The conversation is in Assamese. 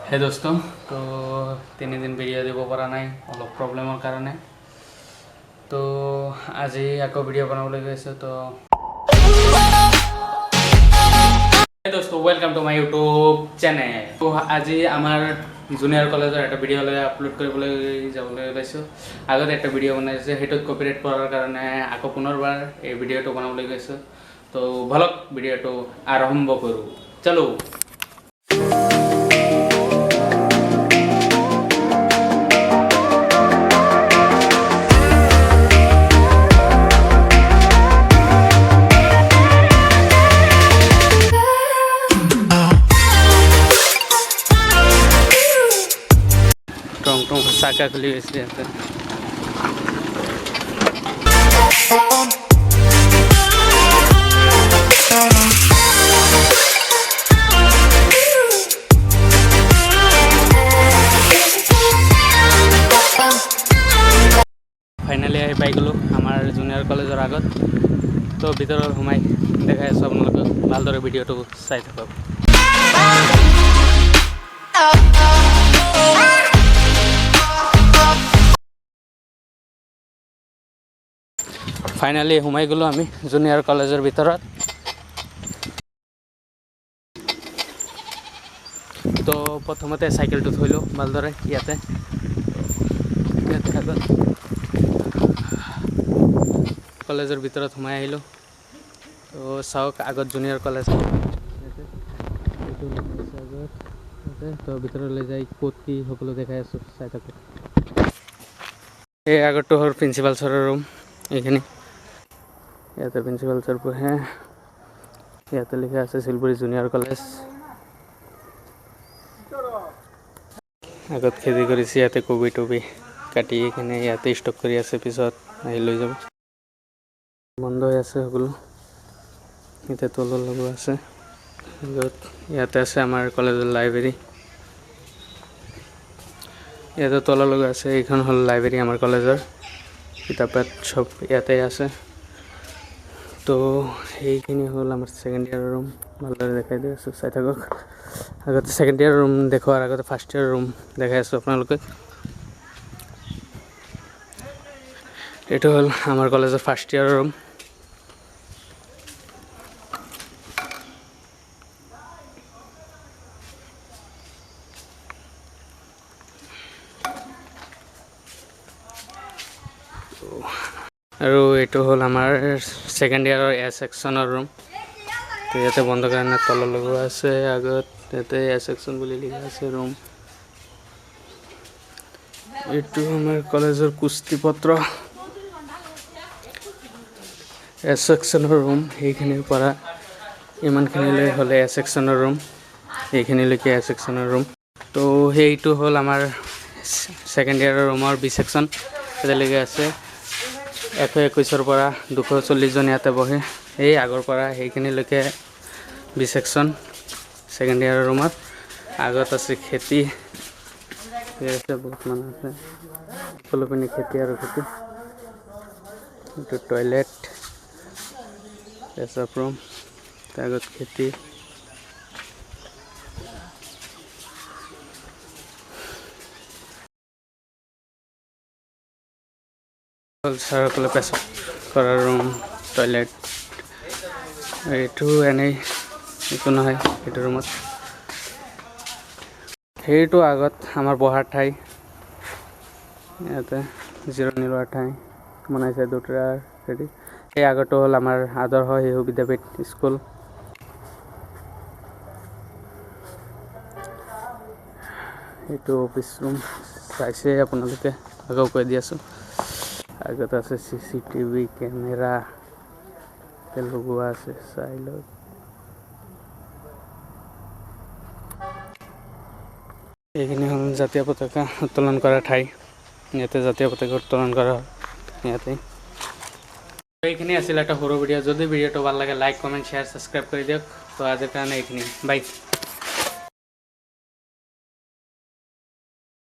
हे दोस्तों तो 3 दिन भिडिओ দিব পৰা নাই অলপ প্ৰব্লেমৰ কাৰণে তো আজি আকৌ ভিডিও বনাবলৈ গৈছো তো हे दोस्तों welcome to my YouTube channel तो আজি আমাৰ জুনিয়ৰ কলেজৰ এটা ভিডিও লৈ আপলোড কৰিবলৈ যাবলৈ লৈছো আগতে একটা ভিডিও বনাইছে হেটোত কপিৰাইট পৰাৰ কাৰণে আকৌ পুনৰবাৰ এই ভিডিওটো বনাবলৈ গৈছো তো ভালক ভিডিওটো আৰম্ভ কৰো চলো साका खुली हुई है फाइनली आहि पाई गलो आमार जूनियर कलेजर आगत तो भीतर सोमाई देखाई आसो आपनालोक भालदरे भिडिओটো चाই থাকক फाइनली सोमाई गलो आमी जूनियर कलेजर भितरत तो प्रथमते साइकेलটো থৈলো ভালদৰে ইয়াতে कलेजर भितरत सोमाई आहिलो तो चाওক আগত जूनियर कलेज तो भितरলৈ যাই ক'ত কি সকলো দেখাই আছো চাই থাকক এই আগৰটো হল প্ৰিন্সিপাল ছাৰৰ ৰুম এইখিনি ইয়াতে প্ৰিন্সিপাল ছাৰ বহে ইয়াতে লিখা আছে सिलबरी जूनियर कलेज আগত খেদি কৰিছে ইয়াতে কবি টবি কাটি কিনে ইয়াতে ষ্টক কৰি আছে পিছত আহি লৈ যাব বন্ধ হৈ আছে সকলো ইয়াতে তল লগোৱা আছে ইয়াতে আছে আমাৰ কলেজৰ লাইব্ৰেৰী ইয়াতে তল লগোৱা আছে এইখন হল লাইব্ৰেৰী আমাৰ কলেজৰ কিতাপত সব ইয়াতে আছে তো এইখিনি হল আমাৰ সেকেন্ড ইয়াৰ ৰুম ভালদৰে দেখাই দি আছো চাই থাকক আগতে সেকেন্ড ইয়াৰ ৰুম দেখোৱাৰ আগতে ফাৰ্ষ্ট ইয়াৰ ৰুম দেখাই আছো আপোনালোকে এটো হল আমাৰ কলেজৰ ফাৰ্ষ্ট ইয়াৰ ৰুম আৰু এটো হল আমাৰ সেকেন্ড ইয়াৰৰ এ সেকশনৰ ৰুম তো ইয়াতে বন্ধ কাৰণে তল লগোৱা আছে আগত ইয়াতে এ সেকশন বুলি লিখা আছে ৰুম এটো আমাৰ কলেজৰ কুস্তি পত্ৰ এ সেকশনৰ ৰুম এইখিনিৰ পৰা ইমানখিনিলৈ হলে এ সেকশনৰ ৰুম এইখিনিলৈকে এ সেকশনৰ ৰুম তো এইটো হল আমাৰ সেকেন্ড ইয়াৰৰ ৰুমৰ বি সেকশন এটালৈকে আছে 121 পৰা 240 জন ইয়াতে বহে এই আগৰ পৰা এইখিনিলৈকে বি সেকশন সেকেন্ড ইয়াৰৰ ৰুমত আগত আছে খেতি ইয়াতে বহুত মানুহ আছে সকলোপিনে খেতি আৰু খেতি এইটো টয়লেট পেচাব ৰুম আগত খেতি সাৰকলে পেচাব কৰাৰ ৰুম টয়লেট এইটো এনেই একো নহয় এইটো ৰুমত সেইটো আগত আমাৰ বহাৰ ঠাই ইয়াতে জিৰণি লোৱাৰ ঠাই বনাইছে দুটা হেৰি এই আগতো হল আমাৰ আদৰ্শ শিশু বিদ্যাপীঠ স্কুল এইটো অফিচ ৰুম চাইছে আপোনালোকে আগৌ কৈ দি আছো আগত আছে সিসিটিভি ক্যামেৰা লগোৱা আছে চাইলত এইখিনি হল জাতীয় পতাকা উত্তোলন কৰা ঠাই ইয়াতে জাতীয় পতাকা উত্তোলন কৰা ইয়াতে এইখিনি আছিল এটা সৰু ভিডিও যদি ভিডিওটো ভাল লাগে লাইক কমেন্ট শেয়াৰ সাবস্ক্ৰাইব কৰি দিয়ক তো আজিৰ কাৰণে এইখিনি বাই